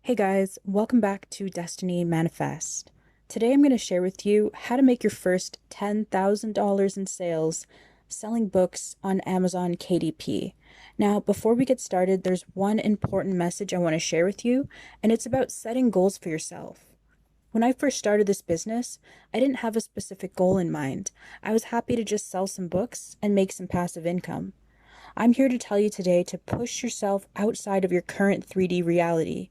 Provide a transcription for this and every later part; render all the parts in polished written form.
Hey guys, welcome back to Destiny Manifest. Today I'm going to share with you how to make your first $10,000 in sales selling books on Amazon KDP. Now, before we get started, there's one important message I want to share with you, and it's about setting goals for yourself. When I first started this business, I didn't have a specific goal in mind. I was happy to just sell some books and make some passive income. I'm here to tell you today to push yourself outside of your current 3D reality.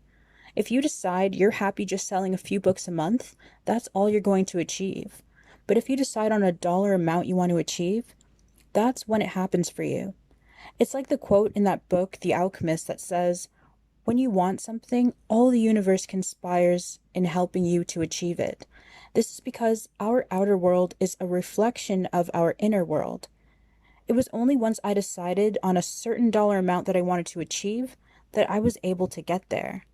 If you decide you're happy just selling a few books a month, that's all you're going to achieve. But if you decide on a dollar amount you want to achieve, that's when it happens for you. It's like the quote in that book, The Alchemist, that says, when you want something, all the universe conspires in helping you to achieve it. This is because our outer world is a reflection of our inner world. It was only once I decided on a certain dollar amount that I wanted to achieve that I was able to get there.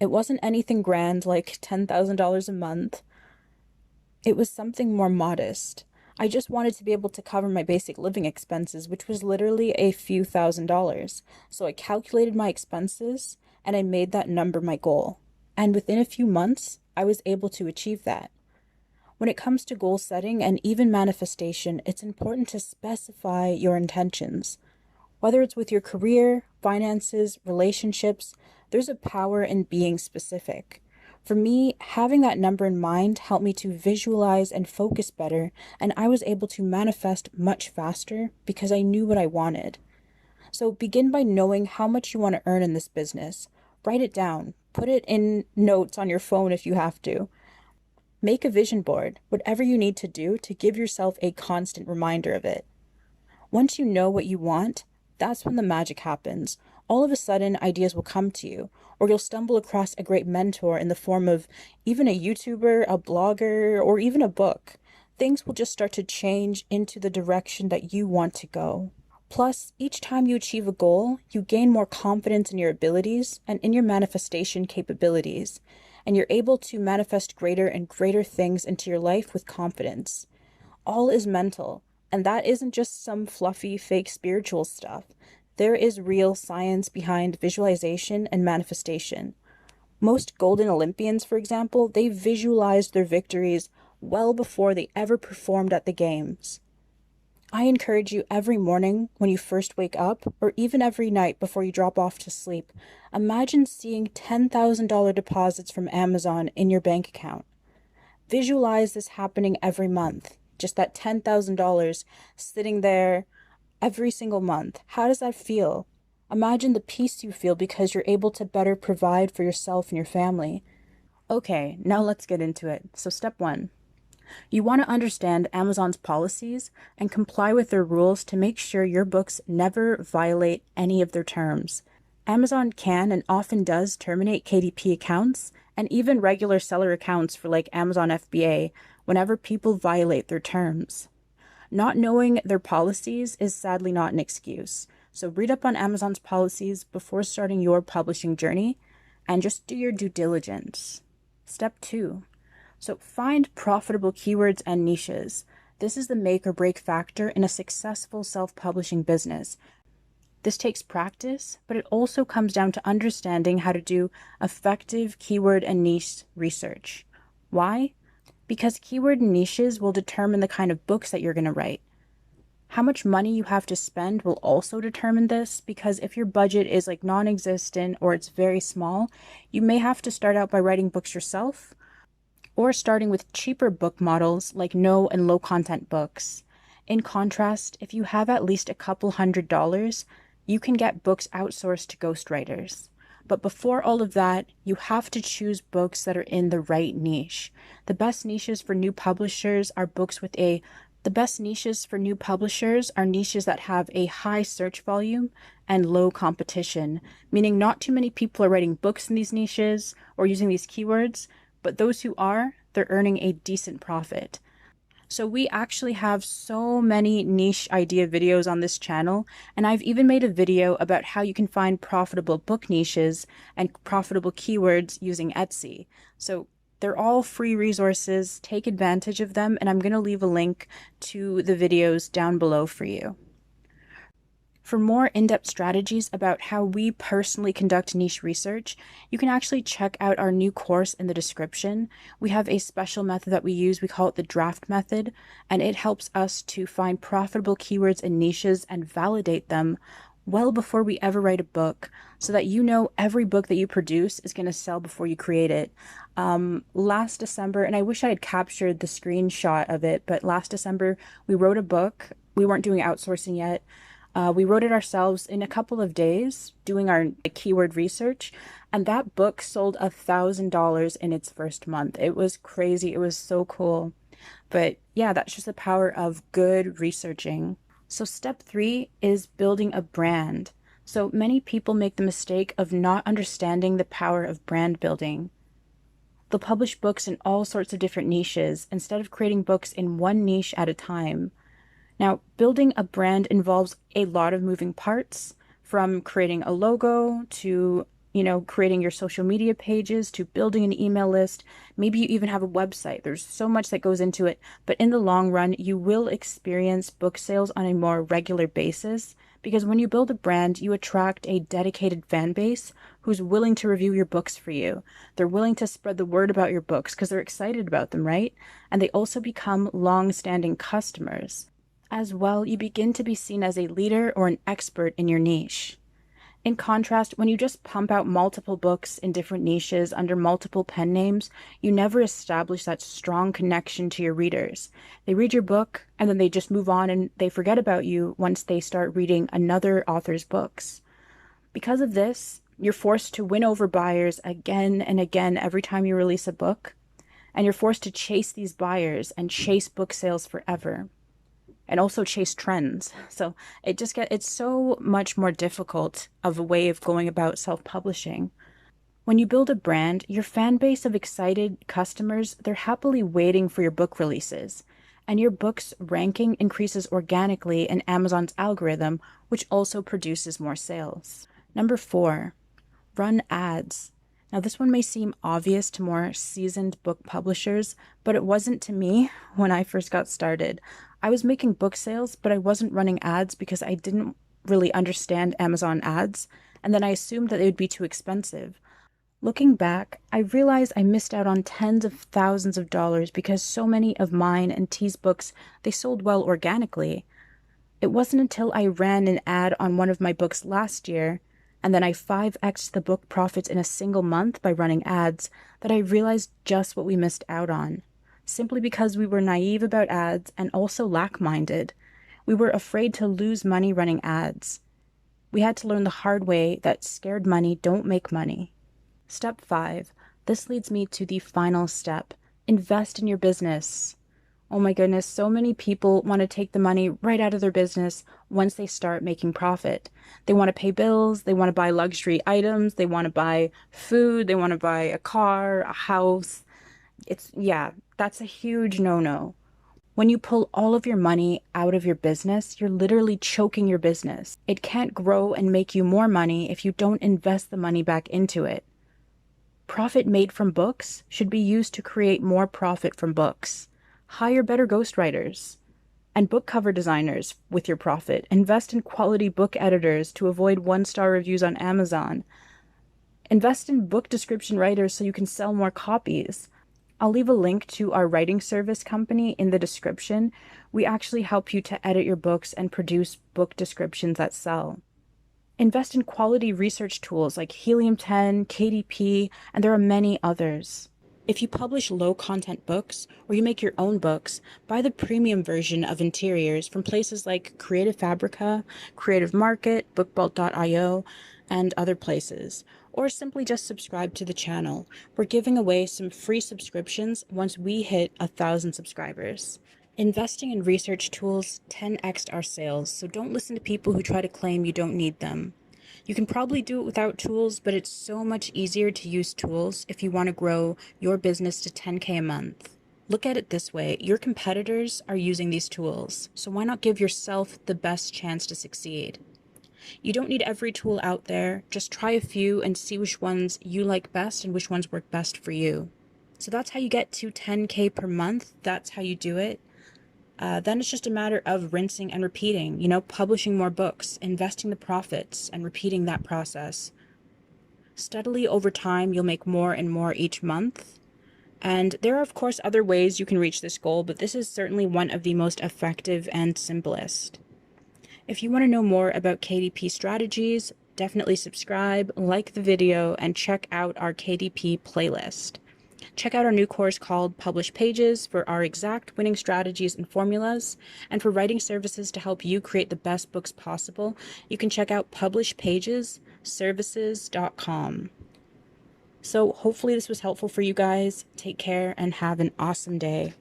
It wasn't anything grand like $10,000 a month. It was something more modest. I just wanted to be able to cover my basic living expenses, which was literally a few $1,000s. So I calculated my expenses and I made that number my goal. And within a few months, I was able to achieve that. When it comes to goal setting and even manifestation, it's important to specify your intentions. Whether it's with your career, finances, relationships, there's a power in being specific. For me, having that number in mind helped me to visualize and focus better, and I was able to manifest much faster because I knew what I wanted. So begin by knowing how much you want to earn in this business. Write it down. Put it in notes on your phone if you have to. Make a vision board, whatever you need to do to give yourself a constant reminder of it. Once you know what you want, that's when the magic happens. All of a sudden, ideas will come to you, or you'll stumble across a great mentor in the form of even a YouTuber, a blogger, or even a book. Things will just start to change into the direction that you want to go. Plus, each time you achieve a goal, you gain more confidence in your abilities and in your manifestation capabilities, and you're able to manifest greater and greater things into your life with confidence. All is mental. And that isn't just some fluffy, fake spiritual stuff. There is real science behind visualization and manifestation. Most golden Olympians, for example, they visualized their victories well before they ever performed at the games. I encourage you every morning when you first wake up, or even every night before you drop off to sleep, imagine seeing $10,000 deposits from Amazon in your bank account. Visualize this happening every month. Just that $10,000 sitting there every single month. How does that feel? Imagine the peace you feel because you're able to better provide for yourself and your family. Okay, now let's get into it. So step one, you want to understand Amazon's policies and comply with their rules to make sure your books never violate any of their terms. Amazon can and often does terminate KDP accounts and even regular seller accounts for like Amazon FBA whenever people violate their terms. Not knowing their policies is sadly not an excuse. So read up on Amazon's policies before starting your publishing journey and just do your due diligence. Step two. So find profitable keywords and niches. This is the make or break factor in a successful self-publishing business. This takes practice, but it also comes down to understanding how to do effective keyword and niche research. Why? Because keyword and niches will determine the kind of books that you're going to write. How much money you have to spend will also determine this, because if your budget is like non-existent or it's very small, you may have to start out by writing books yourself or starting with cheaper book models like no and low content books. In contrast, if you have at least a couple $100s, you can get books outsourced to ghostwriters. But before all of that, you have to choose books that are in the right niche. The best niches for new publishers are niches that have a high search volume and low competition, meaning not too many people are writing books in these niches or using these keywords, but those who are, they're earning a decent profit. So we actually have so many niche idea videos on this channel, and I've even made a video about how you can find profitable book niches and profitable keywords using Etsy. So they're all free resources. Take advantage of them, and I'm going to leave a link to the videos down below for you. For more in-depth strategies about how we personally conduct niche research, you can actually check out our new course in the description. We have a special method that we use. We call it the draft method, and it helps us to find profitable keywords and niches and validate them well before we ever write a book, so that you know every book that you produce is going to sell before you create it. Last December, and I wish I had captured the screenshot of it, but last December we wrote a book. We weren't doing outsourcing yet. We wrote it ourselves in a couple of days, doing our keyword research, and that book sold $1,000 in its first month. It was crazy. It was so cool. But yeah, that's just the power of good researching. So step 3 is building a brand. So many people make the mistake of not understanding the power of brand building. They'll publish books in all sorts of different niches instead of creating books in one niche at a time. Now, building a brand involves a lot of moving parts, from creating a logo to, creating your social media pages to building an email list. Maybe you even have a website. There's so much that goes into it, but in the long run, you will experience book sales on a more regular basis, because when you build a brand, you attract a dedicated fan base who's willing to review your books for you. They're willing to spread the word about your books because they're excited about them, right? And they also become long-standing customers. As well, you begin to be seen as a leader or an expert in your niche. In contrast, when you just pump out multiple books in different niches under multiple pen names, you never establish that strong connection to your readers. They read your book and then they just move on and they forget about you once they start reading another author's books. Because of this, you're forced to win over buyers again and again every time you release a book, and you're forced to chase these buyers and chase book sales forever. And also chase trends. So it's so much more difficult of a way of going about self-publishing. When you build a brand, your fan base of excited customers, they're happily waiting for your book releases. And your book's ranking increases organically in Amazon's algorithm, which also produces more sales. Number 4, run ads. Now, this one may seem obvious to more seasoned book publishers, but it wasn't to me when I first got started. I was making book sales, but I wasn't running ads because I didn't really understand Amazon ads, and then I assumed that they would be too expensive. Looking back, I realized I missed out on tens of thousands of dollars because so many of mine and T's books, they sold well organically. It wasn't until I ran an ad on one of my books last year, and then I 5x'd the book profits in a single month by running ads, that I realized just what we missed out on. Simply because we were naive about ads and also lack-minded. We were afraid to lose money running ads. We had to learn the hard way that scared money don't make money. Step 5. This leads me to the final step. Invest in your business. Oh my goodness, so many people want to take the money right out of their business once they start making profit. They want to pay bills, they want to buy luxury items, they want to buy food, they want to buy a car, a house. That's a huge no-no. When you pull all of your money out of your business, you're literally choking your business. It can't grow and make you more money if you don't invest the money back into it. Profit made from books should be used to create more profit from books. Hire better ghostwriters and book cover designers with your profit. Invest in quality book editors to avoid one-star reviews on Amazon. Invest in book description writers so you can sell more copies. I'll leave a link to our writing service company in the description. We actually help you to edit your books and produce book descriptions that sell. Invest in quality research tools like Helium 10, KDP, and there are many others. If you publish low-content books or you make your own books, buy the premium version of interiors from places like Creative Fabrica, Creative Market, bookbelt.io, and other places. Or simply just subscribe to the channel. We're giving away some free subscriptions once we hit 1,000 subscribers. Investing in research tools 10x'd our sales, so don't listen to people who try to claim you don't need them. You can probably do it without tools, but it's so much easier to use tools if you want to grow your business to 10K a month. Look at it this way, your competitors are using these tools, so why not give yourself the best chance to succeed? You don't need every tool out there, just try a few and see which ones you like best and which ones work best for you. So that's how you get to 10K per month, that's how you do it. Then it's just a matter of rinsing and repeating, publishing more books, investing the profits, and repeating that process. Steadily over time, you'll make more and more each month. And there are, of course, other ways you can reach this goal, but this is certainly one of the most effective and simplest. If you want to know more about KDP strategies, definitely subscribe, like the video, and check out our KDP playlist. Check out our new course called Publish Pages for our exact winning strategies and formulas. And for writing services to help you create the best books possible, you can check out publishpagesservices.com. So hopefully this was helpful for you guys. Take care and have an awesome day.